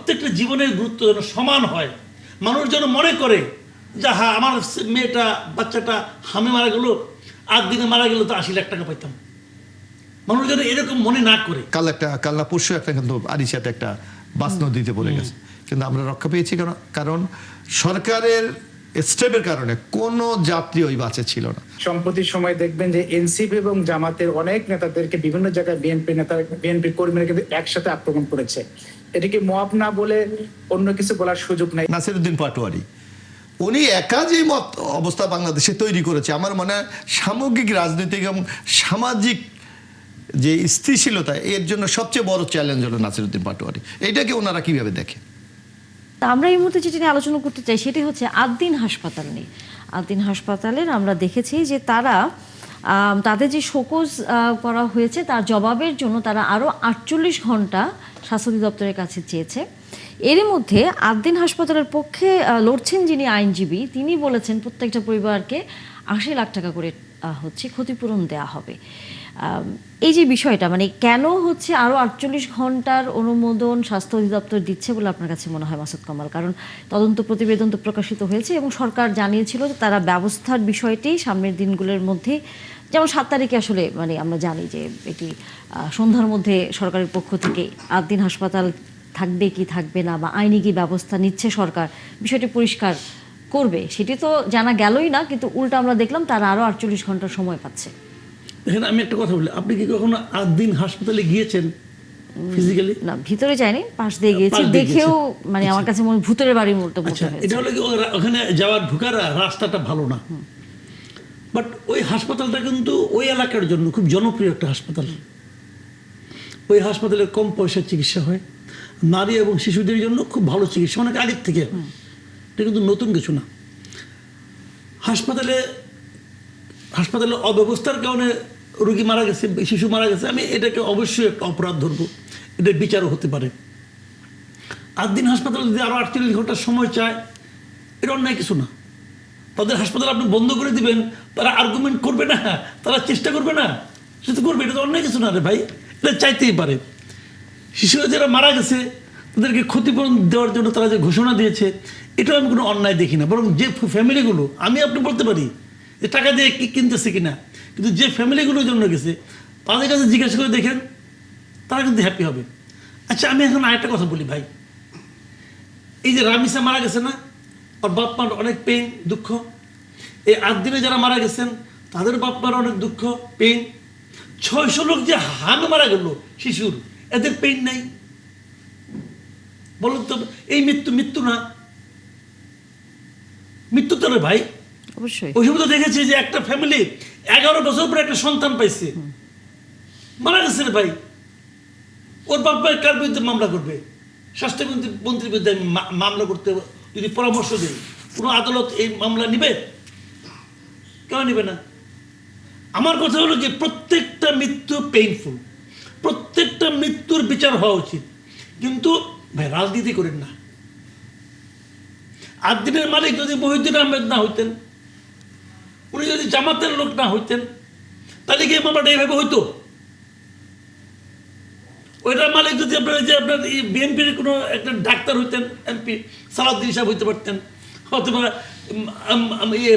প্রত্যেকটা জীবনের গুরুত্ব যেন সমান হয়, মানুষ যেন মনে করে যে হ্যাঁ আমার মেয়েটা বাচ্চাটা হামে মারা গেল, 8 দিনে মারা গেল তো 80 লাখ টাকা পাইতাম। মানুষ যেন এরকম মনে না করে। কাল না পরশু একটা কিন্তু আরিচাতে একটা বাস নদীতে পড়ে গেছে, কিন্তু আমরা রক্ষা পেয়েছি কেন? কারণ সরকারের স্টেপের কারণে কোনো যাত্রী ওই বাসে ছিল না। সম্প্রতি সময় দেখবেন যে এনসিপি এবং জামাতের অনেক নেতাদেরকে বিভিন্ন জায়গায় বিএনপি কর্মীরা কিন্তু একসাথে আক্রমণ করেছে। এটাকে মব না বলে অন্য কিছু বলার সুযোগ নাই। নাসিরউদ্দিন পাটোয়ারি উনি একা যে মত অবস্থা বাংলাদেশে তৈরি করেছে, আমার মনে হয় সামগ্রিক রাজনৈতিক এবং সামাজিক যে স্থিতিশীলতা, এর জন্য সবচেয়ে বড় চ্যালেঞ্জ হলো নাসিরউদ্দিন পাটোয়ারি। এইটাকে ওনারা কিভাবে দেখে? আমরা এই মুহূর্তে যেটা নিয়ে আলোচনা করতে চাই সেটি হচ্ছে আদ্দিন হাসপাতাল নিয়ে। আদ্দিন হাসপাতালের আমরা দেখেছি যে তারা তাদের যে শোকজ করা হয়েছে তার জবাবের জন্য তারা আরও 48 ঘন্টা স্বাস্থ্য অধিদপ্তরের কাছে চেয়েছে। এরই মধ্যে আদ্দিন হাসপাতালের পক্ষে লড়ছেন যিনি আইনজীবী, তিনি বলেছেন প্রত্যেকটা পরিবারকে 80 লাখ টাকা করে হচ্ছে ক্ষতিপূরণ দেওয়া হবে। এই যে বিষয়টা মানে কেন হচ্ছে আরও 48 ঘন্টার অনুমোদন স্বাস্থ্য অধিদপ্তর দিচ্ছে বলে আপনার কাছে মনে হয় মাসুদ কামাল? কারণ তদন্ত প্রতিবেদন তো প্রকাশিত হয়েছে এবং সরকার জানিয়েছিল যে তারা ব্যবস্থার বিষয়টি সামনের দিনগুলোর মধ্যে, যেমন 7 তারিখে আসলে মানে আমরা জানি যে এটি সন্ধ্যার মধ্যে সরকারের পক্ষ থেকে আদ্দিন হাসপাতাল থাকবে কি থাকবে না বা আইনি কি ব্যবস্থা নিচ্ছে সরকার বিষয়টি পরিষ্কার করবে, সেটি তো জানা গেলই না, কিন্তু উল্টা আমরা দেখলাম তারা আরও 48 ঘন্টার সময় পাচ্ছে। দেখেন আমি একটা কথা বলি, আপনি কি কখনো আদ্দিন হাসপাতালে গিয়েছেন ফিজিক্যালি? না, ভিতরে যায়নি, পাশ দিয়ে গিয়েছি, দেখেও মানে আমার কাছে মনে ভূতের বাড়ির মতো মনে হয়েছে। এটা হলো কি ওখানে যাওয়ার ঢোকার রাস্তাটা ভালো না, বাট ওই হাসপাতালটা কিন্তু ওই এলাকার জন্য খুব জনপ্রিয় একটা হাসপাতাল। ওই হাসপাতালে কম পয়সার চিকিৎসা হয়, নারী এবং শিশুদের জন্য খুব ভালো চিকিৎসা, অনেক আগের থেকে। এটা কিন্তু নতুন কিছু না। হাসপাতালে অব্যবস্থার কারণে রোগী মারা গেছে, শিশু মারা গেছে, আমি এটাকে অবশ্যই একটা অপরাধ ধরবো, এটার বিচারও হতে পারে। আদ্দিন হাসপাতালে যদি আরও 48 ঘন্টার সময় চায়, এটা অন্যায় কিছু না। তাদের হাসপাতাল আপনি বন্ধ করে দিবেন, তারা আর্গুমেন্ট করবে না, তারা চেষ্টা করবে না, সে তো করবে, এটা তো অন্যায় কিছু না রে ভাই, এটা চাইতেই পারে। শিশুরা যারা মারা গেছে তাদেরকে ক্ষতিপূরণ দেওয়ার জন্য তারা যে ঘোষণা দিয়েছে, এটাও আমি কোনো অন্যায় দেখি না। বরং যে ফ্যামিলিগুলো, আমি আপনি বলতে পারি যে টাকা দিয়ে কি কিনতেছে কিনা, কিন্তু যে ফ্যামিলিগুলোর জন্য গেছে তাদের কাছে জিজ্ঞাসা করে দেখেন, তারা কিন্তু হ্যাপি হবে। আচ্ছা আমি এখন আরেকটা কথা বলি ভাই, এই যে রামিসা মারা গেছে না, ওর বাপ মার অনেক পেইন দুঃখ, এই আদ্দিনে যারা মারা গেছেন তাদের বাপ মার অনেক দুঃখ পেইন, 600 লোক যে হামে মারা গেল শিশুর, এদের পেইন নাই? বলুন তো, এই মৃত্যু না? মৃত্যু তো রে ভাই। অবশ্যই ওই সময় তো দেখেছি যে একটা ফ্যামিলি 11 বছর পরে একটা সন্তান পাইছে, মারা গেছে রে ভাই। ওর বাপ ভাই কার বিরুদ্ধে মামলা করবে? স্বাস্থ্যমন্ত্রীর বিরুদ্ধে আমি মামলা করতে যদি পরামর্শ দিই, কোনো আদালত এই মামলা নিবে? কেউ নিবে না। আমার কথা হলো যে প্রত্যেকটা মৃত্যু পেইনফুল, প্রত্যেকটা মৃত্যুর বিচার হওয়া উচিত, কিন্তু ভাই রাজনীতি করেন না। আদ্দিনের মালিক যদি মহিউদ্দিন আহমেদ না হইতেন, উনি যদি জামাতের লোক না হইতেন, তাহলে কি মামলাটা এইভাবে হইতো? ওইটার মালিক যদি আপনার বিএনপির কোনো একটা ডাক্তার হইতেন, এমপি সালাউদ্দিন সাহেব হইতে পারতেন, অথবা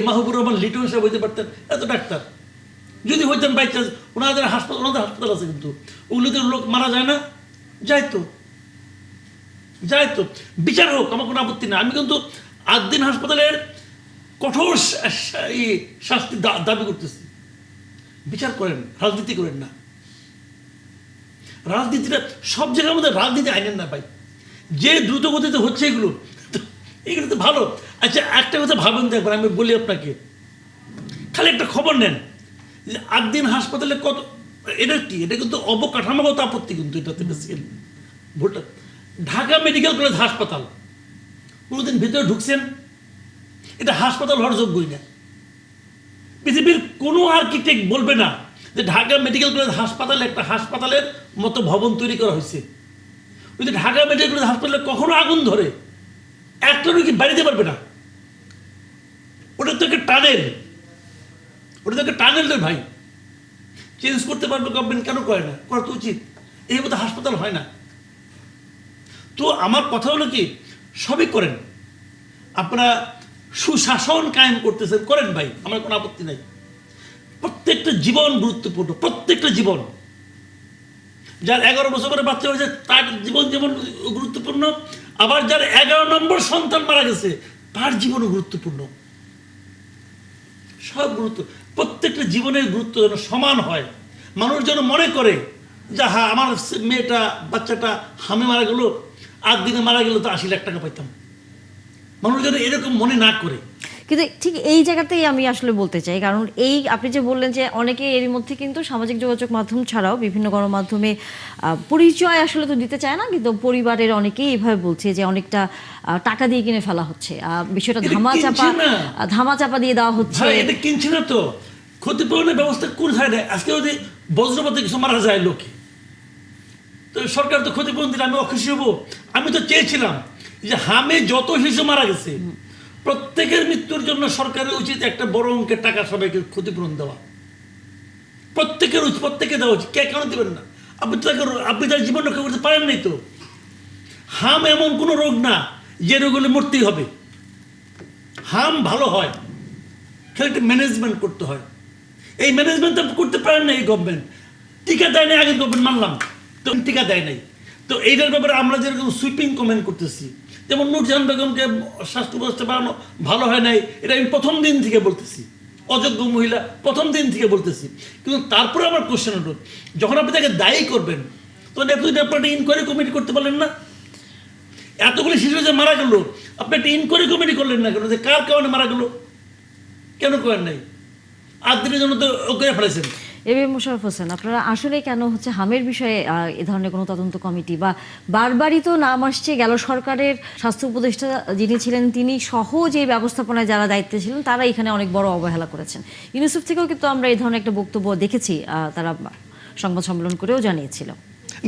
মাহবুবুর রহমান লিটন সাহেব হইতে পারতেন, এত ডাক্তার যদি হইতেন বাই চান্স, ওনাদের হাসপাতাল আছে, কিন্তু ওগুলোতে লোক মারা যায় না? যাইতো, বিচার হোক, আমার কোনো আপত্তি না। আমি কিন্তু আদ্দিন হাসপাতালের কঠোর শাস্তি দাবি করতেছি। বিচার করেন, রাজনীতি করেন না। রাজনীতিটা সব জায়গার মধ্যে রাজনীতি আইনেন না ভাই, যে দ্রুত গতিতে হচ্ছে এগুলো তো ভালো। আচ্ছা একটা কথা ভাবেন তো একবার, আমি বলি আপনাকে, খালি একটা খবর নেন যে আদ্দিন হাসপাতালে কত, এটা কি, এটা কিন্তু অবকাঠামোগত আপত্তি, কিন্তু এটাতে বেসিক্যালি ভোটটা। ঢাকা মেডিকেল কলেজ হাসপাতাল, কোনোদিন ভিতরে ঢুকছেন? এটা হাসপাতাল হওয়ার যোগ্যই না। পৃথিবীর কোনো আর্কিটেক্ট বলবে না যে ঢাকা মেডিকেল কলেজ হাসপাতাল একটা হাসপাতালের মতো ভবন তৈরি করা হয়েছে। যদি ঢাকা মেডিকেল কলেজ হাসপাতালে কখনো আগুন ধরে, একটা রোগী বাড়িতে পারবে না। ওটা তো একটা টানেল রে ভাই, চেঞ্জ করতে পারবে গভর্নমেন্ট, কেন করে না? করা তো উচিত। এই মতো হাসপাতাল হয় না। তো আমার কথা হলো কি, সবই করেন, আপনারা সুশাসন কায়েম করতেছেন, করেন ভাই, আমার কোনো আপত্তি নাই। প্রত্যেকটা জীবন গুরুত্বপূর্ণ, প্রত্যেকটা জীবন। যার 11 বছর করে বাচ্চা হয়েছে তার জীবন যেমন গুরুত্বপূর্ণ, আবার যার 11 নম্বর সন্তান মারা গেছে তার জীবনও গুরুত্বপূর্ণ। সব গুরুত্ব, প্রত্যেকটা জীবনের গুরুত্ব যেন সমান হয়। মানুষ যেন মনে করে যে হ্যাঁ, আমার মেয়েটা, বাচ্চাটা হামে মারা গেল, 8 দিনে মারা গেল তো 80 লাখ টাকা পাইতাম। মানুষ যেন এরকম মনে না করে। কিন্তু ঠিক এই জায়গাতেই আমি আসলে বলতে চাই, কারণ এই আপনি যে বললেন যে অনেকে এরই মধ্যে কিন্তু সামাজিক যোগাযোগ মাধ্যম ছাড়াও বিভিন্ন গণমাধ্যমে পরিচয় আসলে তো দিতে চায় না, কিন্তু পরিবারের অনেকেই এভাবে বলছে যে অনেকটা টাকা দিয়ে কিনে ফেলা হচ্ছে, বিষয়টা এটা ধামাচাপা দিয়ে দেওয়া হচ্ছে। ভাই এটা কিনছে না তো, ক্ষতিপূরণের ব্যবস্থা কোথায় দেয়? আজকে যদি বজ্রপাতে কিছু মারা যায় লোকে, তো সরকার তো ক্ষতিপূরণ দিলে আমি অখুশি হবো? আমি তো চেয়েছিলাম যে হামে যত শিশু মারা গেছে প্রত্যেকের মৃত্যুর জন্য সরকারের উচিত একটা বড় অঙ্কের টাকা সবাইকে ক্ষতিপূরণ দেওয়া। প্রত্যেকের উচিত, প্রত্যেকে দেওয়া উচিত। কে কেন দেবেন না? আপনি তার জীবন রক্ষা করতে পারেন নাই তো। হাম এমন কোনো রোগ না যে রোগ হলে মরতেই হবে। হাম ভালো হয়, খেলে একটা ম্যানেজমেন্ট করতে হয়। এই ম্যানেজমেন্ট করতে পারেন না এই গভর্নমেন্ট। টিকা দেয় নাই, আগের গভর্নমেন্ট মানলাম, তো টিকা দেয় নাই। তো এইটার ব্যাপারে আমরা যেরকম সুইপিং কমেন্ট করতেছি, যেমন নূরজাহান বেগমকে স্বাস্থ্য ব্যবস্থা বাড়ানো ভালো হয় নাই, এটা আমি প্রথম দিন থেকে বলতেছি, অযোগ্য মহিলা প্রথম দিন থেকে বলতেছি। কিন্তু তারপরে আমার কোশ্চেন হলো, যখন আপনি তাকে দায়ী করবেন তখন এতদিন আপনি একটা ইনকোয়ারি কমিটি করতে পারলেন না? এতগুলি শিশু যে মারা গেল, আপনি একটা ইনকোয়ারি কমিটি করলেন না কেন, যে কার কারণে মারা গেল? কেন করেন নাই? 8 দিনের জন্য তো করে ফেলেছেন। এবি মোশাররফ হোসেন, আপনারা আসলে কেন হচ্ছে হামের বিষয়ে এ ধরনের কোনো তদন্ত কমিটি, বা বারবারই তো নাম আসছে গেল সরকারের স্বাস্থ্য উপদেষ্টা যিনি ছিলেন তিনি সহ যে ব্যবস্থাপনায় যারা দায়িত্বে ছিলেন তারা এখানে অনেক বড় অবহেলা করেছেন। ইউনিসেফ থেকেও কিন্তু আমরা এই ধরনের একটা বক্তব্য দেখেছি, তারা সংবাদ সম্মেলন করেও জানিয়েছিল।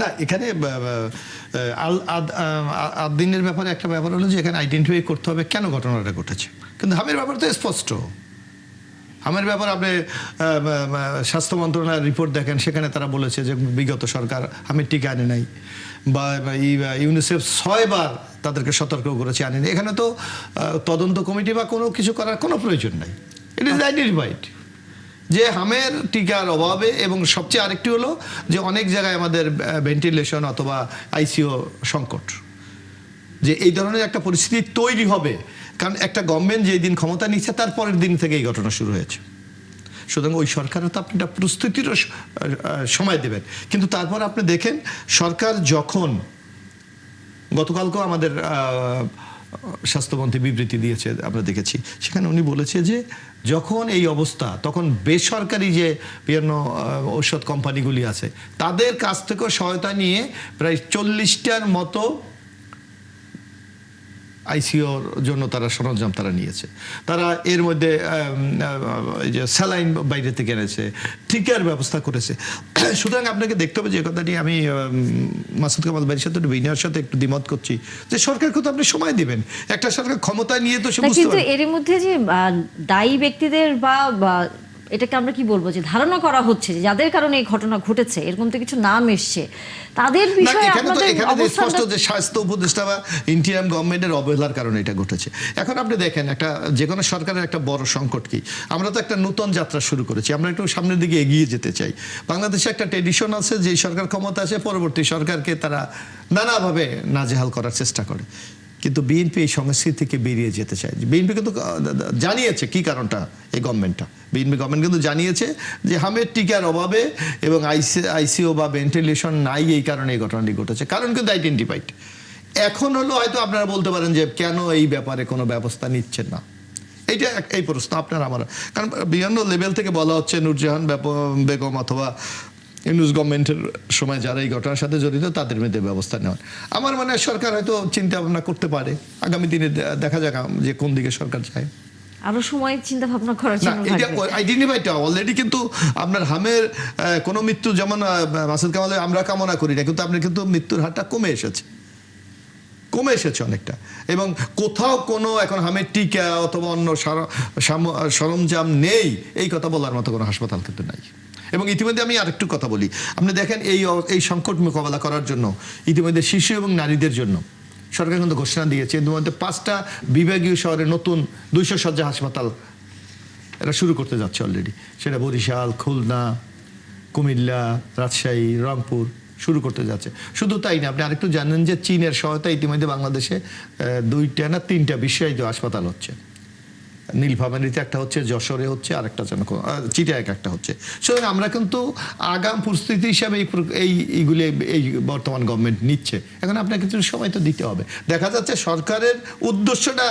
না, এখানে আদিনের ব্যাপারে একটা ব্যাপার হলো যে এখানে আইডেন্টিফাই করতে হবে কেন ঘটনাটা ঘটেছে। কিন্তু হামের ব্যাপার তো স্পষ্ট। আমার ব্যাপার আপনি স্বাস্থ্য মন্ত্রণালয়ের রিপোর্ট দেখেন, সেখানে তারা বলেছে যে বিগত সরকার হামের টিকা আনে নাই, বা ইউনিসেফ 6 বার তাদেরকে সতর্ক করেছে আনেনি। এখানে তো তদন্ত কমিটি বা কোনো কিছু করার কোনো প্রয়োজন নাই। ইট ইজ আইডেন্টিফাইড যে হামের টিকার অভাবে, এবং সবচেয়ে আরেকটি হলো যে অনেক জায়গায় আমাদের ভেন্টিলেশন অথবা আইসিইউ সংকট, যে এই ধরনের একটা পরিস্থিতি তৈরি হবে। কারণ একটা গভর্নমেন্ট যেই দিন ক্ষমতা নিচ্ছে তার পরের দিন থেকে এই ঘটনা শুরু হয়েছে। সুতরাং ওই সরকারও তো আপনি একটা প্রস্তুতিরও সময় দেবেন। কিন্তু তারপর আপনি দেখেন সরকার যখন, গতকালকেও আমাদের স্বাস্থ্যমন্ত্রী বিবৃতি দিয়েছে, আমরা দেখেছি, সেখানে উনি বলেছে যে যখন এই অবস্থা, তখন বেসরকারি যে বিভিন্ন ঔষধ কোম্পানিগুলি আছে তাদের কাছ থেকেও সহায়তা নিয়ে প্রায় 40টার মতো আইসিইউর জন্য তারা সরঞ্জাম তারা নিয়েছে। তারা এর মধ্যে যে স্যালাইন বাইরে থেকে এনেছে, টিকার ব্যবস্থা করেছে। সুতরাং আপনাকে দেখতে হবে যে কথাটি আমি মাসুদ কামাল ভাইয়ের সাথে বিনয়ের সাথে একটু দ্বিমত করছি, যে সরকারকে তো আপনি সময় দিবেন। একটা সরকার ক্ষমতায় নিয়ে তো কিন্তু এর মধ্যে যে দায়ী ব্যক্তিদের বা এটাকে আমরা কি বলবো, যে ধারণা করা হচ্ছে যে যাদের কারণে এই ঘটনা ঘটেছে এরকম তো কিছু নাম এসছে, তাদের বিষয়ে আপনাদের স্পষ্ট যে স্বাস্থ্য উপদেষ্টা বা ইন্টিরিয়াম গভর্নমেন্টের অবহেলার কারণে এটা ঘটেছে। এখন আপনি দেখেন একটা যে কোনো সরকারের একটা বড় সংকট কি, আমরা তো একটা নতুন যাত্রা শুরু করেছি, আমরা একটু সামনের দিকে এগিয়ে যেতে চাই। বাংলাদেশে একটা ট্রেডিশন আছে যে সরকার ক্ষমতা আছে পরবর্তী সরকারকে তারা নানাভাবে নাজেহাল করার চেষ্টা করে। কিন্তু বিএনপি এই সংস্কৃতি থেকে বেরিয়ে যেতে চায়। বিএনপি কিন্তু জানিয়েছে কি কারণটা, এই গভর্নমেন্টটা, বিএনপি গভর্নমেন্ট কিন্তু জানিয়েছে যে হামের টিকার অভাবে এবং আইসিইউ বা ভেন্টিলেশন নাই, এই কারণে এই ঘটনাটি ঘটেছে। কারণ কিন্তু আইডেন্টিফাইড। এখন হলো হয়তো আপনারা বলতে পারেন যে কেন এই ব্যাপারে কোনো ব্যবস্থা নিচ্ছেন না, এইটা এই প্রশ্ন আপনার আমার। কারণ বিভিন্ন লেভেল থেকে বলা হচ্ছে নূরজাহান বেগম অথবা ইউনুস গভর্নমেন্টের সময় যারা এই ঘটনার সাথে জড়িত তাদের মধ্যে ব্যবস্থা নেওয়ার। আমার মনে হয় সরকার হয়তো চিন্তা ভাবনা করতে পারে, আগামী দিনে দেখা যাক যে কোন দিকে সরকার যায়। আরো সময় চিন্তা ভাবনা করার জন্য আইডেন্টিফাইড অলরেডি। কিন্তু আপনার হামের কোনো মৃত্যু, যেমন মাসুদ কামাল আমরা কামনা করি না, কিন্তু আপনার কিন্তু মৃত্যুর হারটা কমে এসেছে অনেকটা। এবং কোথাও কোনো এখন হামের টিকা অথবা অন্য সরঞ্জাম নেই এই কথা বলার মতো কোনো হাসপাতাল কিন্তু নাই। এবং ইতিমধ্যে আমি আরেকটু কথা বলি, আপনি দেখেন এই সংকট মোকাবেলা করার জন্য ইতিমধ্যে শিশু এবং নারীদের জন্য সরকার কিন্তু ঘোষণা দিয়েছে, এর মধ্যে 5টা বিভাগীয় শহরে নতুন 200 শয্যা হাসপাতাল এরা শুরু করতে যাচ্ছে অলরেডি। সেটা বরিশাল, খুলনা, কুমিল্লা, রাজশাহী, রংপুর শুরু করতে যাচ্ছে। শুধু তাই না, আপনি আরেকটু জানেন যে চীনের সহায়তা ইতিমধ্যে বাংলাদেশে 2টা না 3টা বিশ্বায়িত হাসপাতাল হচ্ছে। নীলফামারীতে একটা হচ্ছে, যশোরে হচ্ছে, আর একটা যেন চিটাগাং একটা হচ্ছে। সুতরাং আমরা কিন্তু আগাম প্রস্তুতি হিসাবে এইগুলি এই বর্তমান গভর্নমেন্ট নিচ্ছে। এখন আপনাকে কিছু সময় তো দিতে হবে। দেখা যাচ্ছে সরকারের উদ্দেশ্যটা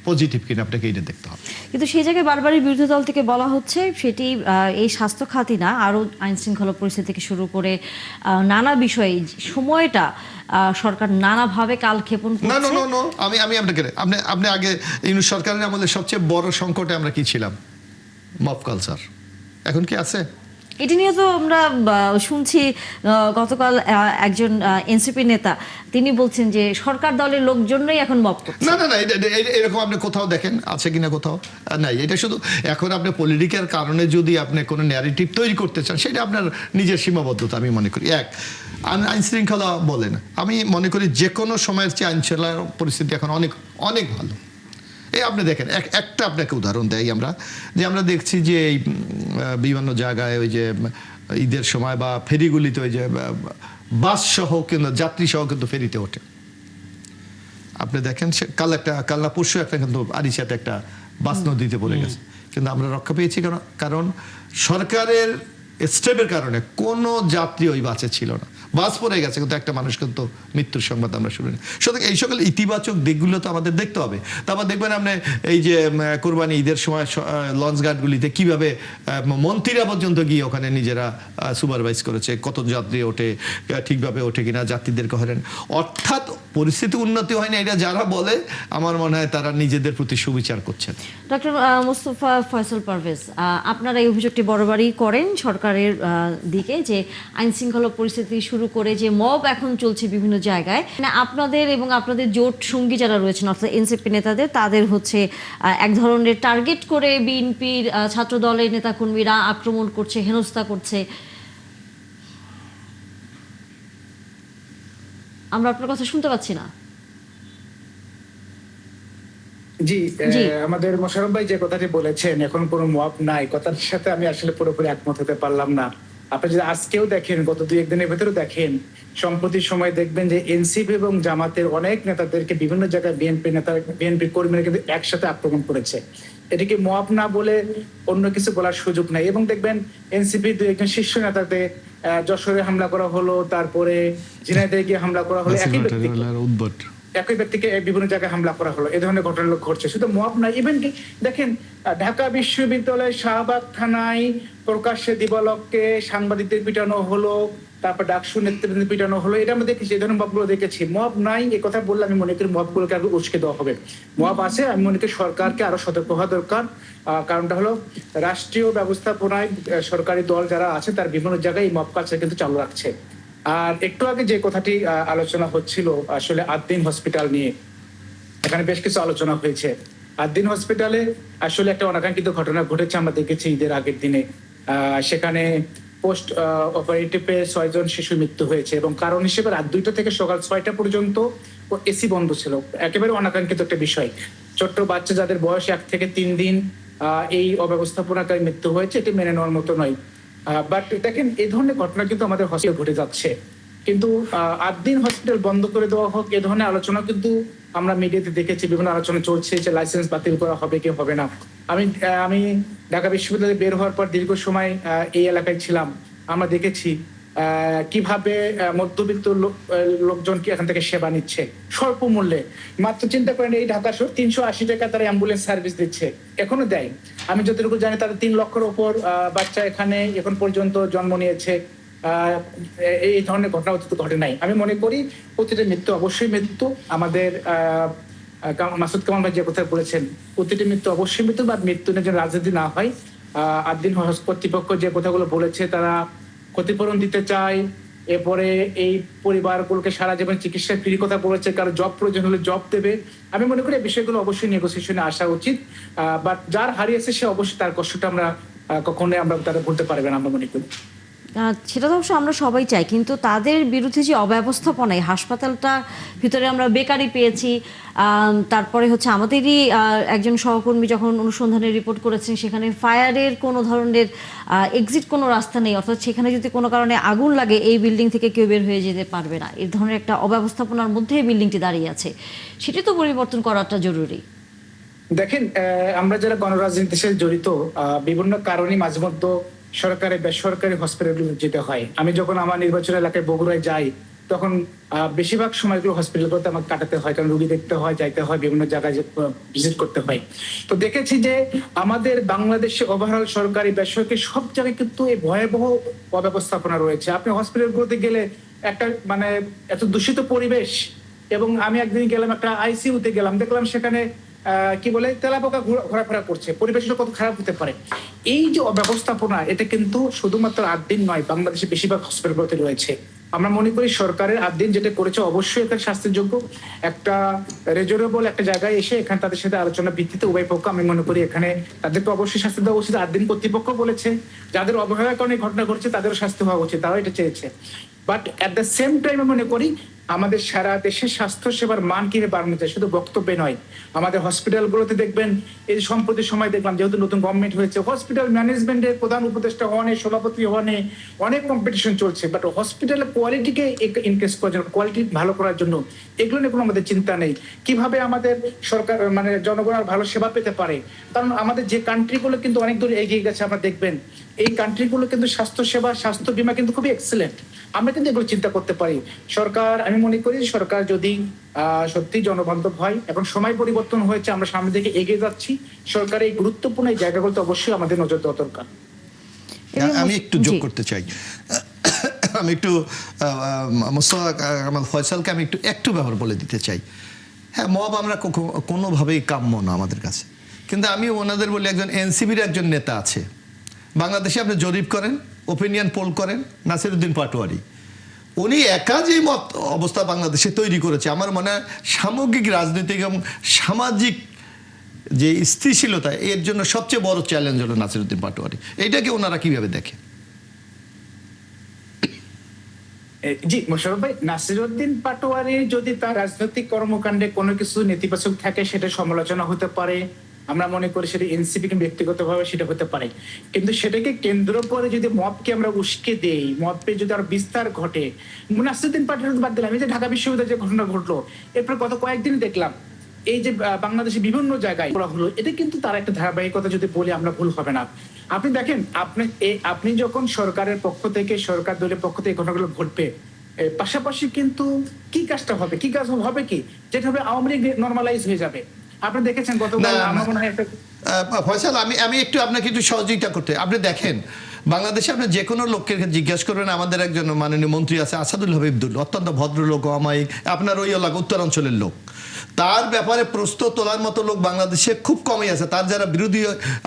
পজিটিভ কিনা আপনাকে এইটা দেখতে হবে। কিন্তু সেই জায়গায় বারবারই বিরোধী দল থেকে বলা হচ্ছে সেটি এই স্বাস্থ্য খাতই না, আরও আইন শৃঙ্খলা পরিস্থিতি থেকে শুরু করে নানা বিষয়ে সময়টা সরকার নানাভাবে কালক্ষেপণ না করছে। না না, আমি আপনাকে আপনি আগে ইউনূস সরকারের আমাদের সবচেয়ে বড় সংকটে আমরা কি ছিলাম? Mob culture. এখন কি আছে? এটি নিয়ে তো আমরা শুনছি গতকাল একজন এনসিপি নেতা তিনি বলছেন যে সরকার দলের লোকজনই এখন মব করছে। না না না, এরকম আপনি কোথাও দেখেন আছে কিনা? কোথাও নাই। এটা শুধু এখন আপনি পলিটিক্যাল কারণে যদি আপনি কোনো ন্যারেটিভ তৈরি করতে চান, সেটা আপনার নিজের সীমাবদ্ধতা আমি মনে করি। আইন শৃঙ্খলা বলেন, আমি মনে করি যে কোনো সময়ের চেয়ে আইন শৃঙ্খলার পরিস্থিতি এখন অনেক অনেক ভালো। এই আপনি দেখেন, একটা আপনাকে উদাহরণ দেয় আমরা দেখছি যে এই বিভিন্ন জায়গায় ওই যে ঈদের সময় বা ফেরিগুলিতে ওই যে বাস সহ কিন্তু যাত্রী সহ কিন্তু ফেরিতে ওঠে। আপনি দেখেন কাল না পরশু একটা কিন্তু আরিচাতে একটা বাস নদীতে পড়ে গেছে, কিন্তু আমরা রক্ষা পেয়েছি কারণ সরকারের স্টেপের কারণে কোনো যাত্রী ওই বাসে ছিল না। বাস পড়ে গেছে কিন্তু একটা মানুষ কিন্তু মৃত্যুর সংবাদ আমরা শুনি। সুতরাং এই সকল ইতিবাচক দিকগুলো তো আমাদের দেখতে হবে। তারপর দেখবেন আপনি এই যে কোরবানি ঈদের সময় লঞ্চ ঘাটগুলিতে কিভাবে মন্ত্রীরা পর্যন্ত গিয়ে ওখানে নিজেরা সুপারভাইজ করেছে, কত যাত্রী ওঠে, ঠিকভাবে ওঠে কিনা, যাত্রীদেরকে হয়রান। অর্থাৎ পরিস্থিতি উন্নতি হয় না, এটা যারা বলে আমার মনে হয় তারা নিজেদের প্রতি সুবিচার করছেন। ডক্টর মোস্তফা ফয়সাল পারভেজ, আপনারা এই অভিযোগটি বরাবরই করেন সরকারের দিকে যে আইন শৃঙ্খলা পরিস্থিতি শুরু করে যে মব এখন চলছে বিভিন্ন জায়গায়, আপনাদের এবং আপনাদের জোট সঙ্গী যারা রয়েছেন অর্থাৎ এনসিপি নেতাদের, তাদের হচ্ছে এক ধরনের টার্গেট করে বিএনপির ছাত্র দলের নেতাকর্মীরা আক্রমণ করছে, হেনস্থা করছে। আমরা আপনার কথা শুনতে পাচ্ছি না। জি, আমাদের মোশাররফ ভাই যে কথাটি বলেছেন এখন কোনো মব নাই, কথার সাথে আমি আসলে পুরোপুরি একমত হতে পারলাম না। আপনি যদি আজকেও দেখেন, গত 2-1 দিনের ভেতরে দেখেন, সম্প্রতি সময় দেখবেন যে এনসিপি এবং জামাতের অনেক নেতাদেরকে বিভিন্ন জায়গায় বিএনপি কর্মীরা কিন্তু একসাথে আক্রমণ করেছে। এটিকে মব না বলে অন্য কিছু বলার সুযোগ নাই। এবং দেখবেন এনসিপি 2-1 শীর্ষ নেতাতে যশোরে হামলা করা হলো, তারপরে ঝিনাইদহে গিয়ে হামলা করা হলো, একই ব্যক্তিকে বিভিন্ন জায়গায় হামলা করা হলো। এই ধরনের ঘটনা ঘটছে। শুধু মব নাই, ইভেন দেখেন ঢাকা বিশ্ববিদ্যালয় শাহবাগ থানায় প্রকাশ্যে দিবালোককে সাংবাদিকদের পিটানো হলো, তারপর ডাকসু নেতৃবৃন্দ পিটানো হলো। এটা আমরা দেখেছি, এই ধরনের মবগুলো দেখেছি। মব নাই এ কথা বললে আমি মনে করি মবগুলোকে আরো উস্কে দেওয়া হবে। মব আছে, আমি মনে করি সরকারকে আরো সতর্ক হওয়া দরকার। কারণটা হলো রাষ্ট্রীয় ব্যবস্থাপনায় সরকারি দল যারা আছে তার বিভিন্ন জায়গায় এই মব কালচার কিন্তু চালু রাখছে। আর একটু আগে যে কথাটি আলোচনা হচ্ছিল আসলে আদ্দিন হসপিটাল নিয়ে, এখানে বেশ কিছু আলোচনা হয়েছে। আদ্দিন হসপিটালে আসলে একটা অনাকাঙ্ক্ষিত ঘটনা ঘটেছে, আমরা দেখেছি ঈদের আগের দিনে। সেখানে পোস্ট অপারেটিভে 6 জন শিশু মৃত্যু হয়েছে এবং কারণ হিসেবে রাত 2টা থেকে সকাল 6টা পর্যন্ত এসি বন্ধ ছিল। একেবারে অনাকাঙ্ক্ষিত একটা বিষয়। ছোট্ট বাচ্চা যাদের বয়স 1 থেকে 3 দিন এই অব্যবস্থাপনাকারী মৃত্যু হয়েছে, এটি মেনে নেওয়ার মতো নয়। বাট দেখেন এই ধরনের ঘটনা কিন্তু আমাদের হসপিটালে ঘটে যাচ্ছে, কিন্তু আদ্দিন হসপিটাল বন্ধ করে দেওয়া হোক এ ধরনের আলোচনা কিন্তু আমরা মিডিয়াতে দেখেছি, বিভিন্ন আলোচনা চলছে যে লাইসেন্স বাতিল করা হবে কি হবে না। আমি ঢাকা বিশ্ববিদ্যালয়ে বের হওয়ার পর দীর্ঘ সময় এই এলাকায় ছিলাম, আমরা দেখেছি কিভাবে মধ্যবিত্ত লোকজনকে এখান থেকে সেবা নিচ্ছে স্বল্প মূল্যে। মাত্র চিন্তা করেন এই ঢাকা শহর 380 টাকা তারা অ্যাম্বুলেন্স সার্ভিস দিচ্ছে, এখনো দেয়। আমি যতটুকু জানি তারা 3 লক্ষের উপর বাচ্চা এখানে এখন পর্যন্ত জন্ম নিয়েছে। এই ধরনের ঘটনা অতীত ঘটে নাই। আমি মনে করি প্রতিটি মৃত্যু অবশ্যই মৃত্যু। আমাদের মাসুদ কামাল ভাই যে কথা বলেছেন, প্রতিটি মৃত্যু অবশ্যই মৃত্যু, বা মৃত্যু নিয়ে যেন রাজনীতি না হয়। আদ্দিন কর্তৃপক্ষ যে কথাগুলো বলেছে তারা ক্ষতিপূরণ দিতে চায়, এরপরে এই পরিবারগুলোকে সারা জীবন চিকিৎসা ফ্রি কথা বলেছে, কারো জব প্রয়োজন হলে জব দেবে। আমি মনে করি এই বিষয়গুলো অবশ্যই নেগোসিয়েশনে আসা উচিত। বাট যার হারিয়েছে সে অবশ্যই তার কষ্টটা আমরা কখনোই আমরা তারা ভুলতে পারবে না আমরা মনে করি। সেটা তো অবশ্য আমরা সবাই চাই, কিন্তু তাদের বিরুদ্ধে যে অব্যবস্থাপনায় হাসপাতালটার ভিতরে আমরা বেকারি পেয়েছি, তারপরে হচ্ছে আমাদেরই একজন সহকর্মী যখন অনুসন্ধানের রিপোর্ট করেছেন সেখানে ফায়ারের কোনো ধরনের এক্সিট কোনো রাস্তা নেই, অর্থাৎ সেখানে যদি কোনো কারণে আগুন লাগে এই বিল্ডিং থেকে কেউ বের হয়ে যেতে পারবে না, এই ধরনের একটা অব্যবস্থাপনার মধ্যে এই বিল্ডিংটি দাঁড়িয়ে আছে। সেটি তো পরিবর্তন করাটা জরুরি। দেখেন, আমরা যারা গণরাজনীতির সাথে জড়িত, বিভিন্ন কারণে মাঝে মধ্যে সরকারি বেসরকারি হসপিটালগুলো যেতে হয়। আমি যখন আমার নির্বাচন এলাকায় বগুড়ায় যাই তখন বেশিরভাগ সময়গুলো হসপিটালগুলোতে আমাকে কাটাতে হয়, কারণ রুগী দেখতে হয়, যাইতে হয়, বিভিন্ন জায়গায় ভিজিট করতে হয়। তো দেখেছি যে আমাদের বাংলাদেশে ওভারঅল সরকারি বেসরকারি সব জায়গায় কিন্তু এই ভয়াবহ অব্যবস্থাপনা রয়েছে। আপনি হসপিটালগুলোতে গেলে একটা মানে এত দূষিত পরিবেশ, এবং আমি একদিন গেলাম একটা আইসিইউতে গেলাম, দেখলাম সেখানে কি বলে তেলাপোকা ঘোরাফেরা করছে। পরিবেশটা কত খারাপ হতে পারে। এই যে অব্যবস্থাপনা, এটা কিন্তু শুধুমাত্র 8 দিন নয়, বাংলাদেশে বেশিরভাগ হসপিটালগুলোতে রয়েছে। আমরা মনে করি সরকারের 8 দিন যেটা করেছে অবশ্যই একটা শাস্তির যোগ্য, একটা রেজনেবল একটা জায়গায় এসে এখানে তাদের সাথে আলোচনা ভিত্তিতে উভয় পক্ষ, আমি মনে করি এখানে তাদেরকে অবশ্যই শাস্তি দেওয়া উচিত। 8 দিন কর্তৃপক্ষ বলেছে, যাদের অবহেলার কারণে ঘটনা ঘটছে তাদেরও শাস্তি হওয়া উচিত, তারাও এটা চেয়েছে। But at the same time মনে করি আমাদের সারা দেশের স্বাস্থ্য সেবার মান কিভাবে বাড়ানো যায় শুধু বক্তব্যে নয়। আমাদের হসপিটালগুলোতে দেখবেন, এই সম্প্রতি সময় দেখলাম যেহেতু নতুন গভর্নমেন্ট হয়েছে, হসপিটাল ম্যানেজমেন্টের প্রধান উপদেষ্টা হওয়ানে, সভাপতি হওয়ানে অনেক কম্পিটিশন চলছে, বাট হসপিটালের কোয়ালিটিকে ইনক্রিজ করার জন্য, কোয়ালিটি ভালো করার জন্য এগুলো নিয়ে কোনো আমাদের চিন্তা নেই। কিভাবে আমাদের সরকার মানে জনগণ আর ভালো সেবা পেতে পারে, কারণ আমাদের যে কান্ট্রিগুলো কিন্তু অনেক দূর এগিয়ে গেছে, আমরা দেখবেন এই কান্ট্রিগুলো কিন্তু স্বাস্থ্য সেবা, স্বাস্থ্য বীমা কিন্তু খুবই এক্সেলেন্ট। আমরা কিন্তু এগুলো চিন্তা করতে পারি। সরকার, আমি মনে করি সরকার যদি সত্যি জনবান্ধব হয়, এখন সময় পরিবর্তন হয়েছে, আমরা সামনের দিকে এগিয়ে যাচ্ছি, সরকার এই গুরুত্বপূর্ণ এই জায়গাগুলোতে অবশ্যই আমাদের নজর দেওয়া দরকার। আমি একটু যোগ করতে চাই, আমি একটু মোস্তফা কামাল ফয়সালকে আমি একটু ব্যাপার বলে দিতে চাই। হ্যাঁ, মব আমরা কোনোভাবেই কাম্য না আমাদের কাছে, কিন্তু আমি ওনাদের বলি একজন এনসিপির একজন নেতা আছে বাংলাদেশে, আপনি জরিপ করেন, ওপিনিয়ন পোল করেন, নাসিরউদ্দিন পাটোয়ারি, উনি একা যে মত অবস্থা বাংলাদেশে তৈরি করেছে, আমার মনে হয় সামগ্রিক রাজনৈতিক এবং সামাজিক যে স্থিতিশীলতা, এর জন্য সবচেয়ে বড় চ্যালেঞ্জ হলো নাসিরউদ্দিন পাটোয়ারি। এইটাকে ওনারা কিভাবে দেখে? জি মোশাররফ ভাই, নাসিরউদ্দিন পাটোয়ারি যদি তার রাজনৈতিক কর্মকাণ্ডে কোনো কিছু নেতিবাচক থাকে সেটা সমালোচনা হতে পারে, আমরা মনে করি সেটা এনসিপিকে ব্যক্তিগতভাবে সেটা হতে পারে, কিন্তু সেটাকে কেন্দ্র করে যদি মবকে আমরা উস্কে দেই, মবকে যদি আর বিস্তার ঘটে, নাসিরউদ্দিন পাটোয়ারি বাদ দিলাম, এই যে ঢাকা বিশ্ববিদ্যালয়ে যে ঘটনা ঘটলো, এরপর গত কয়েকদিন দেখলাম এই যে বাংলাদেশের বিভিন্ন জায়গায় করা হলো, এটা কিন্তু তার একটা ধারাবাহিকতা যদি বলি আমরা ভুল হবে না। আপনি দেখেন, আপনি যখন সরকারের পক্ষ থেকে, সরকার দলের পক্ষ থেকে ঘটনাগুলো ঘটবে, পাশাপাশি কিন্তু কি কাজটা হবে, কি কাজ হবে, কি যেটা হবে আওয়ামী লীগ নর্মালাইজ হয়ে যাবে। আপনি দেখেছেন গতকাল আমার মনে হয় একটা ফয়সাল, আমি একটু আপনাকে একটু সহযোগিতা করতে, আপনি দেখেন বাংলাদেশে আপনি যে কোনো লোককে জিজ্ঞাসা করবেন, আমাদের একজন মাননীয় মন্ত্রী আছে আসাদুল হাবিবুল, অত্যন্ত ভদ্রলোক, অমায়িক, আপনার ওই এলাকা উত্তরাঞ্চলের লোক, তার ব্যাপারে প্রশ্ন তোলার মতো লোক বাংলাদেশে খুব কমই আছে। তার যারা বিরোধী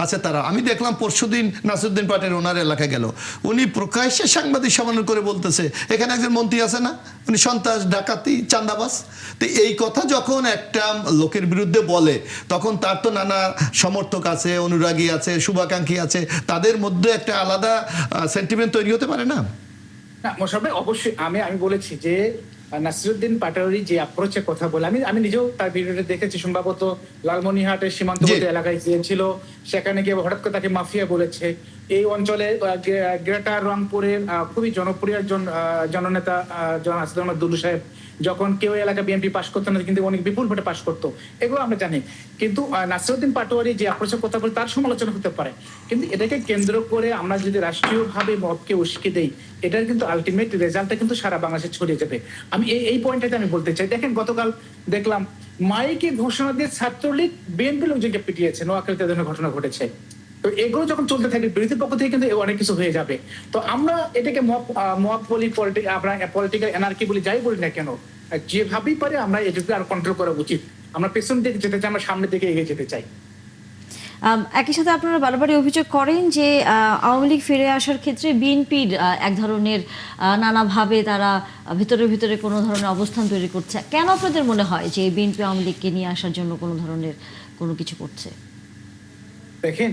আছে তারা, আমি দেখলাম পরশুদিন নাসিরউদ্দিন পাটোয়ারি ওনার এলাকায় গেল, উনি প্রকাশ্যে সাংবাদিক সম্মেলন করে বলতেছে এখানে একজন মন্ত্রী আছে না, উনি সন্ত্রাস, ডাকাতি, চাঁদাবাজ। তো এই কথা যখন একটা লোকের বিরুদ্ধে বলে, তখন তার তো নানা সমর্থক আছে, অনুরাগী আছে, শুভাকাঙ্ক্ষী আছে, তাদের মধ্যে একটা আলাদা সেন্টিমেন্ট তৈরি হতে পারে না? না মোশাররফ ভাই, অবশ্যই আমি বলেছি যে নাসিরউদ্দিন পাটোয়ারি যে অ্যাপ্রোচের কথা বলে, আমি নিজেও তার ভিডিওটা দেখেছি, সম্ভবত লালমনিরহাটের সীমান্তবর্তী এলাকায় গিয়েছিল, সেখানে গিয়ে হঠাৎ করে তাকে মাফিয়া বলেছে। এই অঞ্চলে গ্রেটার রংপুরের খুবই জনপ্রিয় একজন জননেতা আসাদুল আহমেদ দুলু সাহেব, যখন কেউ এলাকা বিএনপি পাশ করতো না, কিন্তু অনেক বিপুল ভোটে পাশ করতো, এগুলো আমরা জানি। কিন্তু নাসিরউদ্দিন পাটোয়ারি যে অ্যাপ্রোচের কথা বলে তার সমালোচনা হতে পারে, কিন্তু এটাকে কেন্দ্র করে আমরা যদি রাষ্ট্রীয়ভাবে মবকে উস্কে দেই, এটার কিন্তু আলটিমেট রেজাল্টটা কিন্তু সারা বাংলাদেশে ছড়িয়ে যাবে। আমি এই পয়েন্টটাতে আমি বলতে চাই। দেখেন, গতকাল দেখলাম মাইকে ঘোষণা দিয়ে ছাত্রলীগ বিএনপি লোকজনকে পিটিয়েছে, নোয়াখালীতে ধরনের ঘটনা ঘটেছে। তো এগুলো যখন চলতে থাকে বিরোধী পক্ষ থেকে কিন্তু অনেক কিছু হয়ে যাবে। তো আমরা এটাকে মব বলি, আমরা পলিটিক্যাল এনার্কি বলি, যাই বলি না কেন, যেভাবেই পারে আমরা এটাকে আর কন্ট্রোল করা উচিত। আমরা পেছন দিকে যেতে চাই, আমরা সামনের দিকে এগিয়ে যেতে চাই। একই সাথে আপনারা বারবারই অভিযোগ করেন যে আওয়ামী লীগ ফিরে আসার ক্ষেত্রে বিএনপির এক ধরনের নানাভাবে তারা ভিতরে ভিতরে কোনো ধরনের অবস্থান তৈরি করছে। কেন আপনাদের মনে হয় যে বিএনপি আওয়ামী লীগকে নিয়ে আসার জন্য কোনো ধরনের কোনো কিছু করছে? দেখেন,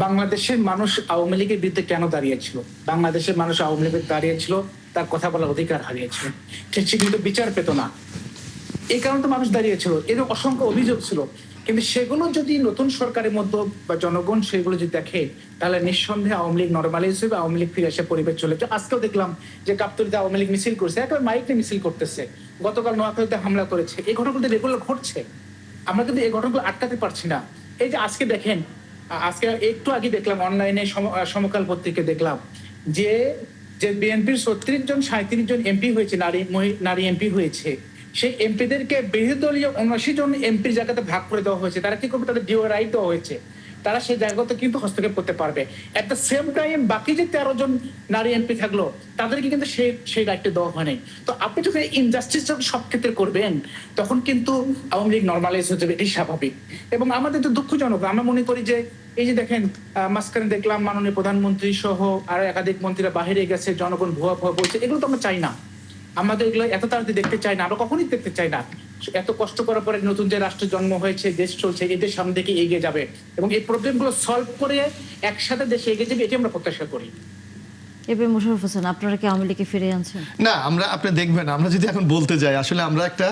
বাংলাদেশের মানুষ আওয়ামী লীগের বিরুদ্ধে কেন দাঁড়িয়েছিল? বাংলাদেশের মানুষ আওয়ামী লীগের দাঁড়িয়েছিল তার কথা বলার অধিকার হারিয়েছিল, সে কিন্তু বিচার পেত না, এই কারণে তো মানুষ দাঁড়িয়েছিল। এর অসংখ্য অভিযোগ ছিল, কিন্তু সেগুলো যদি নতুন সরকারের মধ্যে বা জনগণ সেগুলো যদি দেখে, তাহলে নিঃসন্দেহে আওয়ামী লীগ নর্মালাইজ হবে, আওয়ামী লীগ ফিরে এসে পরিবেশ চলে যাবে। আজকেও দেখলাম যে গাবতলীতে আওয়ামী লীগ মিছিল করছে, একেবারে মাইক নিয়ে মিছিল করতেছে, গতকাল নোয়াখালীতে হামলা করেছে। এই ঘটনাগুলো রেগুলার ঘটছে, আমরা কিন্তু এই ঘটনাগুলো আটকাতে পারছি না। এই যে আজকে দেখেন, আজকে একটু আগে দেখলাম অনলাইনে সমকাল পত্রিকা দেখলাম যে বিএনপির 36 জন 37 জন এমপি হয়েছে, নারী এমপি হয়েছে, সেই এমপিদেরকে বিরোধী দলীয় 79 জন এমপির জায়গাতে ভাগ করে দেওয়া হয়েছে। তারা কি করবে? তাদের ডিও রাইট দেওয়া হয়েছে, তারা সেই জায়গাতে কিন্তু হস্তক্ষেপ করতে পারবে। এট দ্য সেম টাইম বাকি যে 13 জন নারী এমপি থাকলো তাদেরকে কিন্তু সেই রাইটটা দেওয়া হয় নাই। তো আপনি যখন ইনজাস্টিস সব ক্ষেত্রে করবেন, তখন কিন্তু আওয়ামী লীগ নর্মালাইজ হয়ে যাবে, এটি স্বাভাবিক। এবং আমাদের তো দুঃখজনক, আমরা মনে করি যে এই যে দেখেন মাঝখানে দেখলাম মাননীয় প্রধানমন্ত্রী সহ আরো একাধিক মন্ত্রীরা বাহিরে গেছে, জনগণ ভুয়া বলছে, এগুলো তো আমরা চাই না, আমাদের এগুলো এত তাড়াতাড়ি দেখতে চাই না, আমরা কখনোই দেখতে চাই না। এত কষ্ট করার পরে নতুন যে রাষ্ট্র জন্ম হয়েছে, দেশ চলছে, এদের সামনে দিকে এগিয়ে যাবে এবং এই প্রবলেমগুলো সলভ করে একসাথে দেশে এগিয়ে যাবে, এটি আমরা প্রত্যাশা করি। এবার মোশাররফ হোসেন, আপনারা কি আওয়ামী লীগকে ফিরে আনছেন? না, আপনি দেখবেন, আমরা যদি এখন বলতে যাই, আসলে আমরা একটা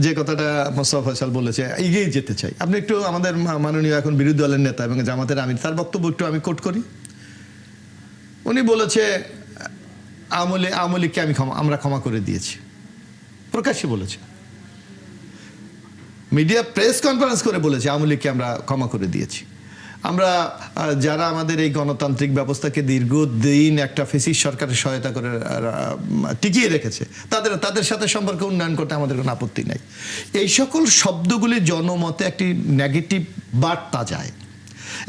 যে কথাটা মোস্তফা ফয়সাল বলেছে, এগিয়ে যেতে চাই। আপনি একটু আমাদের মাননীয় এখন বিরোধী দলের নেতা এবং জামাতের আমির, তার বক্তব্য একটু আমি কোট করি। উনি বলেছে আওয়ামী লীগকে আমরা ক্ষমা করে দিয়েছি, প্রকাশ্যে বলেছে, মিডিয়া প্রেস কনফারেন্স করে বলেছে আওয়ামী লীগকে আমরা ক্ষমা করে দিয়েছি। আমরা যারা আমাদের এই গণতান্ত্রিক ব্যবস্থাকে দীর্ঘদিন একটা ফেসিস্ট সরকারের সহায়তা করে টিকিয়ে রেখেছে, তাদের সাথে সম্পর্ক উন্নয়ন করতে আমাদের কোনো আপত্তি নাই। এই সকল শব্দগুলি জনমতে একটি নেগেটিভ বার্তা যায়।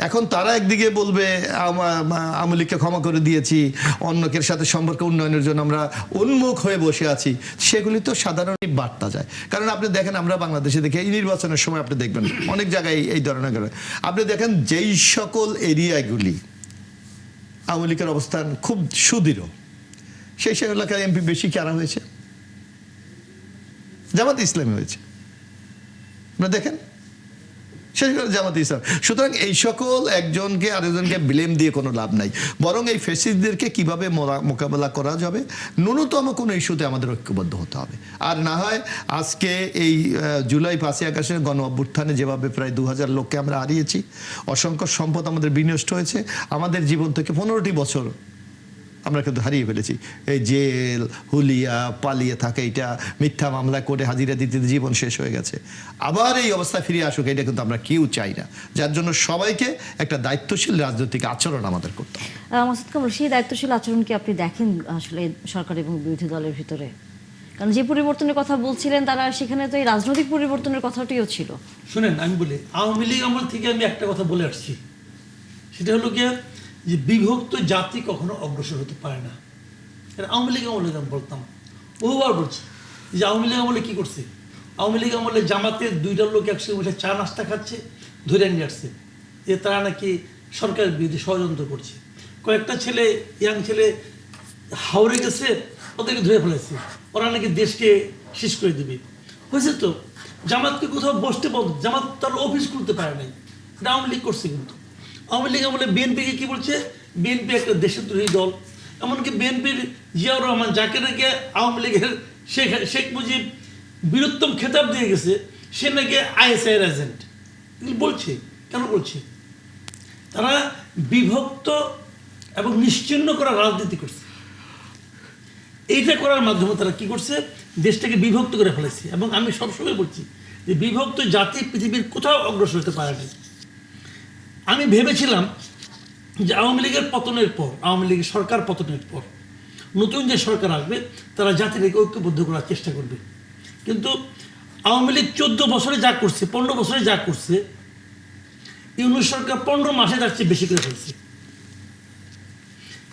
এখন তারা একদিকে বলবে আওয়ামী লীগকে ক্ষমা করে দিয়েছি, অন্যকের সাথে সম্পর্ক উন্নয়নের জন্য আমরা উন্মুখ হয়ে বসে আছি, সেগুলি তো সাধারণ বার্তা যায়। কারণ আপনি দেখেন, আমরা বাংলাদেশে দেখি এই নির্বাচনের সময় আপনি দেখবেন অনেক জায়গায় এই ধরনের, আপনি দেখেন যেই সকল এরিয়াগুলি আওয়ামী লীগের অবস্থান খুব সুদৃঢ়, সেই সব এলাকায় এমপি বেশি কারা হয়েছে? জামাত ইসলামী হয়েছে, আপনারা দেখেন, জামাতে ইসলাম। সুতরাং এই সকল একজনকে আরেকজনকে ব্লেম দিয়ে কোনো লাভ নাই, বরং এই ফ্যাসিস্টদেরকে কিভাবে মোকাবেলা করা যাবে, ন্যূনতম কোনো ইস্যুতে আমাদের ঐক্যবদ্ধ হতে হবে। আর না হয় আজকে এই জুলাই 5ই আগস্টের গণ অভ্যুত্থানে যেভাবে প্রায় 2000 লোককে আমরা হারিয়েছি, অসংখ্য সম্পদ আমাদের বিনষ্ট হয়েছে, আমাদের জীবন থেকে 15টি বছর আমরা কিন্তু হারিয়ে ফেলেছি। এই জেল, হুলিয়া, পালিয়ে থাকে, এটা মিথ্যা মামলা করে হাজিরা দিতে জীবন শেষ হয়ে গেছে। আবার এই অবস্থা ফিরে আসুক, এটা কিন্তু আমরা কেউ চাই না। যার জন্য সবাইকে একটা দায়িত্বশীল রাজনৈতিক আচরণ আমাদের করতে হবে। মাসুদ কামাল, সেই দায়িত্বশীল আচরণ কি আপনি দেখেন আসলে সরকার এবং বিরোধী দলের ভিতরে? কারণ যে পরিবর্তনের কথা বলছিলেন তারা, সেখানে তো এই রাজনৈতিক পরিবর্তনের কথাটিও ছিল। শুনেন, আমি বলি, আওয়ামী লীগ আমল থেকে আমি একটা কথা বলে আসছি, সেটা হলো গিয়ে যে বিভক্ত জাতি কখনো অগ্রসর হতে পারে না। এটা আওয়ামী লীগ আমলে আমি বলতাম, বহুবার বলছি যে আওয়ামী লীগ আমলে কী করছে, আওয়ামী লীগ আমলে জামাতের 2টা লোক একসঙ্গে বসে চা নাস্তা খাচ্ছে, ধরে নিয়ে আসছে যে তারা নাকি সরকারের বিরুদ্ধে ষড়যন্ত্র করছে। কয়েকটা ছেলে, ইয়াং ছেলে হাওড়ে গেছে, ওদেরকে ধরে ফেলেছে, ওরা নাকি দেশকে শেষ করে দেবে। হয়েছে তো, জামাতকে কোথাও বসতে বল, জামাত তার অফিস খুলতে পারে নাই, এটা আওয়ামী লীগ করছে। কিন্তু আওয়ামী লীগ আমলে বিএনপিকে কি বলছে, বিএনপি একটা দেশদ্রোহী দল। এমনকি বিএনপির জিয়াউর রহমান, যাকে নাকি আওয়ামী লীগের শেখ মুজিব বীরোত্তম খেতাব দিয়ে গেছে, সে নাকি আইএসআইয়ের এজেন্ট। বলছে কেন বলছে? তারা বিভক্ত এবং নিশ্চিহ্ন করার রাজনীতি করছে। এইটা করার মাধ্যমে তারা কি করছে, দেশটাকে বিভক্ত করে ফেলেছে। এবং আমি সবসময় বলছি যে বিভক্ত জাতি পৃথিবীর কোথাও অগ্রসর হতে পারেনি। আমি ভেবেছিলাম যে আওয়ামী লীগের পতনের পর, আওয়ামী লীগের সরকার পতনের পর নতুন যে সরকার আসবে তারা জাতিকে ঐক্যবদ্ধ করার চেষ্টা করবে। কিন্তু আওয়ামী লীগ 14 বছরে যা করছে, 15 বছরে যা করছে, ইউনূস সরকার 15 মাসে তার চেয়ে বেশি করে ফেলছে।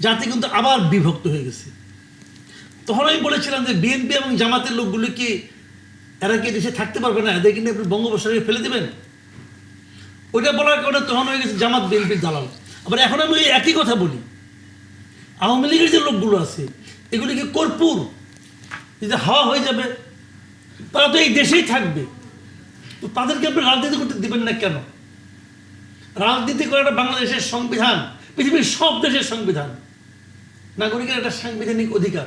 জাতি কিন্তু আবার বিভক্ত হয়ে গেছে। তখন আমি বলেছিলাম যে বিএনপি এবং জামাতের লোকগুলো কি, এরা কি দেশে থাকতে পারবে না, এদের কিন্তু আপনি বঙ্গোপসাগরে ফেলে দেবেন? ওইটা বলার কারণে তখন হয়ে গেছে জামাত বিএনপির দালাল। আবার এখন আমি ওই একই কথা বলি, আওয়ামী লীগের যে লোকগুলো আছে এগুলি কি কর্পূর, যদি হাওয়া হয়ে যাবে, তারা তো এই দেশেই থাকবে, তো তাদেরকে আপনি রাজনীতি করতে দিবেন না কেন? রাজনীতি করাটা বাংলাদেশের সংবিধান, পৃথিবীর সব দেশের সংবিধান, নাগরিকের একটা সাংবিধানিক অধিকার।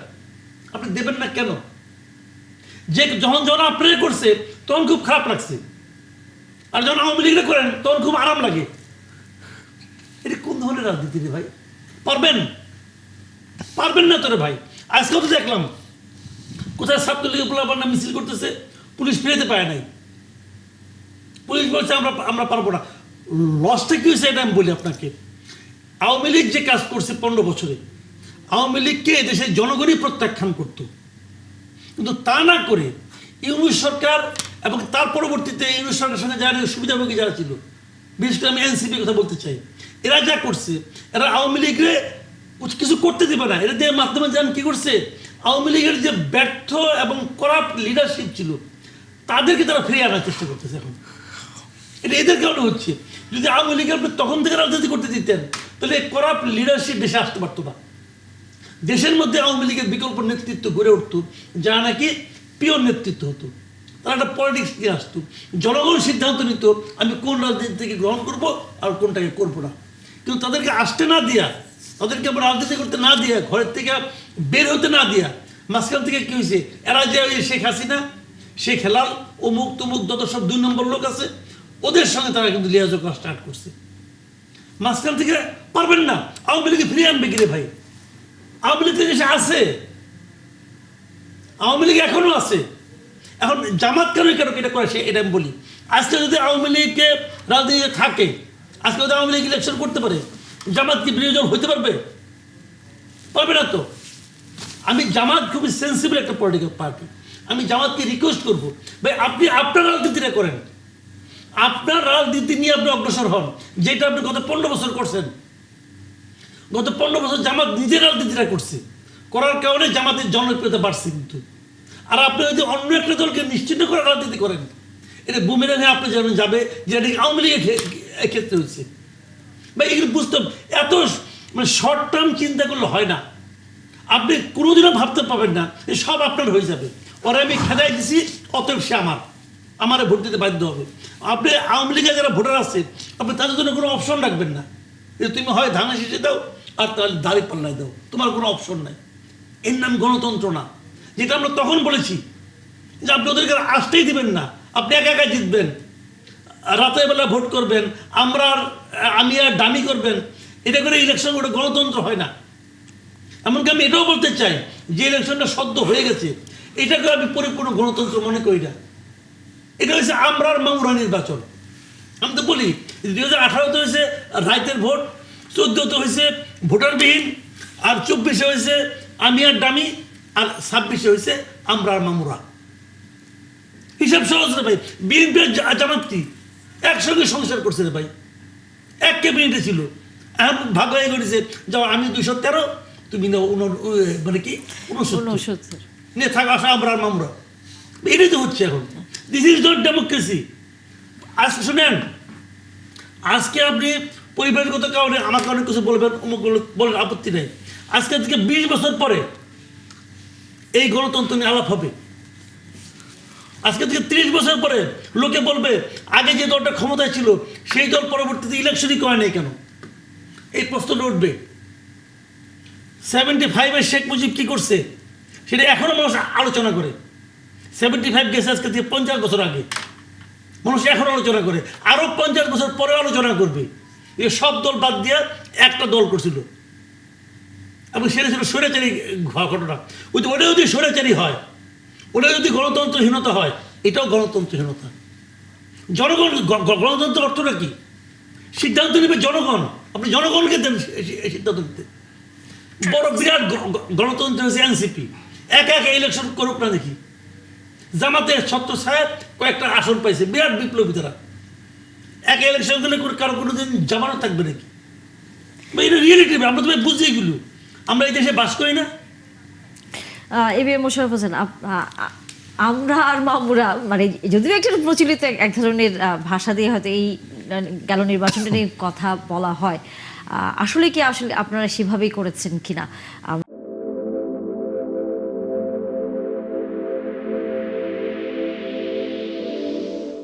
আপনি দেবেন না কেন? যে যখন যখন আপনারা করছে তখন খুব খারাপ লাগছে, আর যখন আওয়ামী লীগরা করেন তখন খুব আরাম লাগে। এটা কোন ধরনের রাজনীতি রে ভাই? পারবেন পারবেন না তোরে ভাই। আজকেও তো দেখলাম কোথায় ছাত্রলীগের পোলাপান না মিছিল করতেছে, পুলিশ ফিরেতে পারে নাই। পুলিশ বলছে আমরা পারবো না। লসটা কি হয়েছে এটা আমি বলি আপনাকে। আওয়ামী লীগ যে কাজ করছে 15 বছরে, আওয়ামী লীগকে দেশের জনগণই প্রত্যাখ্যান করত, কিন্তু তা না করে ইউনূস সরকার এবং তার পরবর্তীতে ইউনূস সরকারের সঙ্গে যারা সুবিধাভোগী যারা ছিল, বিশেষ করে আমি এনসিপির কথা বলতে চাই, এরা যা করছে, এরা আওয়ামী লীগরে কিছু করতে দেবে না। এরা দিয়ে মাধ্যমে যান কি করছে, আওয়ামী লীগের যে ব্যর্থ এবং করাপ্ট লিডারশিপ ছিল তাদেরকে তারা ফিরিয়ে আনার চেষ্টা করতেছে এখন। এটা এদের কারণে হচ্ছে। যদি আওয়ামী লীগ আপনি তখন থেকে রাজনীতি করতে দিতেন তাহলে করাপ্ট লিডারশিপ দেশে আসতে পারতো না। দেশের মধ্যে আওয়ামী লীগের বিকল্প নেতৃত্ব গড়ে উঠতো, যা নাকি পিওর নেতৃত্ব হতো। তারা একটা পলিটিক্স নিয়ে আসতো, জনগণ সিদ্ধান্ত নিত আমি কোন রাজনীতি থেকে গ্রহণ করব আর কোনটাকে করবো না। কিন্তু তাদেরকে আসতে না দিয়া, তাদেরকে আমরা রাজনীতি করতে না দিয়া, ঘরের থেকে বের হতে না দিয়া, মাঝখান থেকে কি হয়েছে, এরা যে শেখ হাসিনা, শেখ হেলাল, অমুক তমুক যত সব 2 নম্বর লোক আছে, ওদের সঙ্গে তারা কিন্তু লিয়াজোগ করা স্টার্ট করছে। মাঝখান থেকে পারবেন না। আওয়ামী লীগে ফিরিয়ে আনবে কিরে ভাই? আওয়ামী লীগ দেশে আছে, আওয়ামী লীগ এখনো আছে। এখন জামাত কেন কেন এটা করে এটা আমি বলি। আজকে যদি আওয়ামী লীগকে রাজনীতি থাকে, আজকে যদি আওয়ামী লীগ ইলেকশন করতে পারে, জামাত কি বিরোধী হইতে পারবে? পারবে না তো। আমি জামাত খুবই সেন্সিবল একটা পলিটিক্যাল পার্টি, আমি জামাতকে রিকোয়েস্ট করবো ভাই আপনি আপনার রাজনীতিটা করেন, আপনার রাজনীতি নিয়ে আপনি অগ্রসর হন, যেটা আপনি গত 15 বছর করছেন। গত 15 বছর জামাত নিজের রাজনীতিটা করছে, করার কারণে জামাতের জনপ্রিয়তা বাড়ছে। কিন্তু আর আপনি যদি অন্য একটা দলকে নিশ্চিন্ন করে রাজনীতি করেন, এটা বুমেরাঙে আপনি যেন যাবে, যেটা আওয়ামী লীগের ক্ষেত্রে হচ্ছে। ভাই এগুলো বুঝতাম, এত মানে শর্ট টার্ম চিন্তা করলে হয় না। আপনি কোনোদিনও ভাবতে পাবেন না সব আপনার হয়ে যাবে। ওরা আমি খেদাই দিছি, অতএব সে আমারে ভোট দিতে বাধ্য হবে। আপনি আওয়ামী লীগের যারা ভোটার আছে, আপনি তাদের জন্য কোনো অপশন রাখবেন না যে তুমি হয় ধানের শীষে দাও আর তাহলে দাড়ি পাল্লায় দাও, তোমার কোনো অপশন নাই। এর নাম গণতন্ত্র না। যেটা আমরা তখন বলেছি যে আপনি ওদেরকে আসতেই দিবেন না, আপনি একা একা জিতবেন, রাতের বেলা ভোট করবেন, আমি আর দামি করবেন, এটা করে ইলেকশন করে গণতন্ত্র হয় না। এমনকি আমি এটাও বলতে চাই যে ইলেকশনটা সদ্য হয়ে গেছে, এটাকে আমি পরিপূর্ণ গণতন্ত্র মনে করি না। এটা হচ্ছে আমরার মামুরা নির্বাচন। আমি তো বলি 2018-তে হয়েছে রাইতের ভোট, 14-তে হয়েছে ভোটারবিহীন, আর 24-এ হয়েছে আমি আর দামি, আর 26-এ হয়েছে আমরার মামুরা। হিসাব সহজ রে ভাই। বিএনপি জামাত কি একসঙ্গে সংসার করছে রে ভাই, এক ক্যাবিনেটে ছিল। এখন ভাগ হয়ে গেছে, যাও আমি 213, তুমি না মানে কি 69 নিয়ে থাকা আসা আমরার মামুরা। এটাই তো হচ্ছে এখন। This is not democracy. আজকে শুনেন, আজকে আপনি পরিবারগত কারণে আমাকে অনেক কিছু বলবেন, অমুক বলেন, আপত্তি নেই। আজকে থেকে 20 বছর পরে এই গণতন্ত্র নিয়ে আলাপ হবে। আজকে থেকে 30 বছর পরে লোকে বলবে আগে যে দলটা ক্ষমতায় ছিল সেই দল পরবর্তীতে ইলেকশনই করে নেই কেন, এই প্রশ্নটা উঠবে। 75-এ শেখ মুজিব কি করছে সেটা এখনো মানুষ আলোচনা করে। 75 গেছে আজকে থেকে 50 বছর আগে, মানুষ এখন আলোচনা করে, আরো 50 বছর পরে আলোচনা করবে। এই সব দল বাদ দিয়ে একটা দল করছিল, এবং সেটা ছিল স্বৈরাচারী ঘটনা। ওটা যদি স্বৈরাচারী হয়, ওটা যদি গণতন্ত্রহীনতা হয়, এটাও গণতন্ত্রহীনতা। জনগণ, গণতন্ত্র অর্থটা কি? সিদ্ধান্ত নেবে জনগণ, আপনি জনগণকে দেন সিদ্ধান্ত নিতে। বড় বিরাট গণতন্ত্র হচ্ছে এনসিপি, একা একা ইলেকশন করুক না দেখি। জামাতের ছত্র সাহেব কয়েকটা আসন পাইছে, বিরাট বিপ্লবী তারা। একা ইলেকশন দিলে কারো কোনোদিন জামানত থাকবে নাকি? এটা রিয়েলিটি, আমরা তো বুঝছি এগুলো, আমরা এই দেশে বাস করি না। এবিএম মোশাররফ হোসেন, আমরা আর মামুরা মানে যদিও একটা প্রচলিত এক ধরনের ভাষা দিয়ে হয়তো এই গেল নির্বাচনটা নিয়ে কথা বলা হয়, আসলে কি আসলে আপনারা সেভাবেই করেছেন কিনা